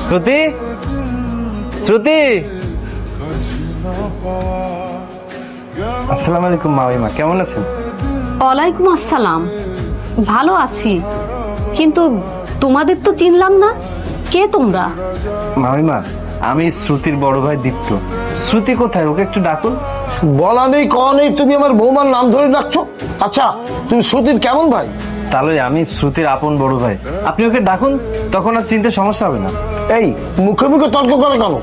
শ্রুতি, শ্রুতি। আসসালামু আলাইকুম মামিমা, কেমন আছেন? ওয়ালাইকুম আসসালাম। ভালো আছি, কিন্তু তোমাদের তো চিনলাম না। কে তোমরা? মামিমা, আমি শ্রুতির বড় ভাই দীপ্ত। শ্রুতি কোথায়? ওকে একটু ডাকুন। বলা নেই কওয়া নেই, তুমি আমার বৌমার নাম ধরে ডাকছো। আচ্ছা, তুমি শ্রুতির কেমন ভাই? তাহলে আমি শ্রুতির আপন বড় ভাই। আপনি ওকে ডাকুন, তখন আর চিনতে সমস্যা হবে না। এই মুখে মুখে তর্ক করে কেন?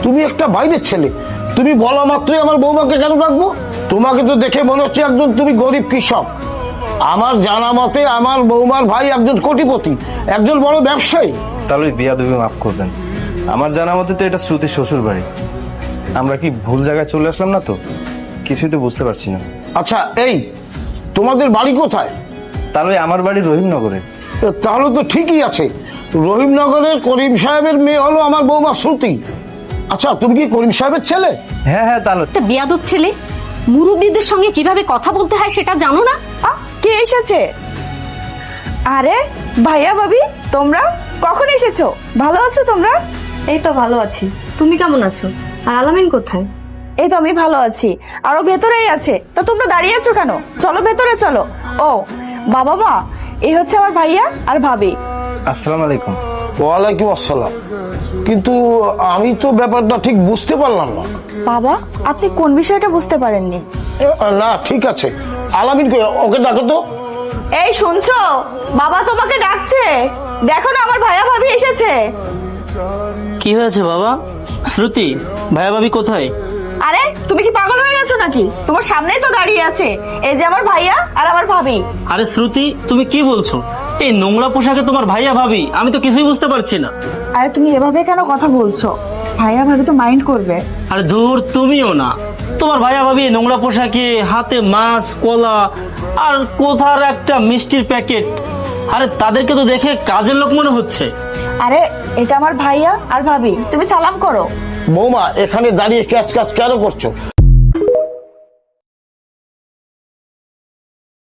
তুমি একটা বাইরের ছেলে, তুমি বলা মাত্রই আমার বৌমাকে কেন ডাকবো? তোমাকে তো দেখে মনে হচ্ছে একজন তুমি গরিব কৃষক। আমার জানা মতে আমার বৌমার ভাই একজন কোটিপতি, একজন বড় ব্যবসায়ী। তাহলে বিয়াদবি মাফ করবেন। আমার জানা মতে তো এটা শ্রুতির শ্বশুর বাড়ি। আমরা কি ভুল জায়গায় চলে আসলাম না তো? কিছুই তো বুঝতে পারছি না। আচ্ছা, এই তোমাদের বাড়ি কোথায়? তাহলে আমার বাড়ি রহিমনগরে। তাহলে তো ঠিকই আছে, রহিমনগরের করিম সাহেবের মেয়ে হলো আমার বৌমা শ্রুতি। আচ্ছা, তুমি কি করিম সাহেবের ছেলে? হ্যাঁ হ্যাঁ, তাহলে একটা বেয়াদব ছেলে, মুরব্বীদের সঙ্গে কিভাবে কথা বলতে হয় সেটা জানো না? কে এসেছে? আরে ভাইয়া ভাবি, তোমরা কখন এসেছো? ভালো আছো তোমরা? এই তো ভালো আছি। তুমি কেমন আছো? আর আলামিন কোথায়? এই তো আমি ভালো আছি, আরো ভেতরেই আছে। তা তোমরা দাঁড়িয়ে আছো কেন? চলো ভেতরে চলো। ও বাবা মা, এই হচ্ছে আমার ভাইয়া আর ভাবি। আসসালামু আলাইকুম। ওয়ালাইকুম আসসালাম। কিন্তু আমি তো ব্যাপারটা ঠিক বুঝতে পারলাম না। বাবা, আপনি কোন বিষয়টা বুঝতে পারেননি? না ঠিক আছে, আলামিন ওকে ডাকো তো। এই শুনছো, বাবা তোমাকে ডাকছে। দেখো না, আমার ভাইয়া ভাবি এসেছে। কি হয়েছে বাবা? শ্রুতি, ভাইয়া ভাবি কোথায়? আরে তুমি কি পাগল হয়ে গেছো নাকি? তোমার সামনেই তো দাঁড়িয়ে আছে, এই যে আমার ভাইয়া আর আমার ভাবি। আরে শ্রুতি, তুমি কি বলছো? এই নোংরা পোশাকে তোমার ভাইয়া ভাবি? আমি তো কিছুই বুঝতে পারছি না। আরে তুমি এভাবে কেন কথা বলছো? ভাইয়া ভাবি তো মাইন্ড করবে। আরে ধুর, তুমিও না। তোমার ভাইয়া ভাবি এই নোংরা পোশাকে, হাতে মাছ, কলা আর কোথার একটা মিষ্টির প্যাকেট। আরে তাদেরকে তো দেখে কাজের লোক মনে হচ্ছে। আরে এটা আমার ভাইয়া আর ভাবি, তুমি সালাম করো। বৌমা, এখানে দাঁড়িয়ে ক্যাচ ক্যাচ কেন করছো?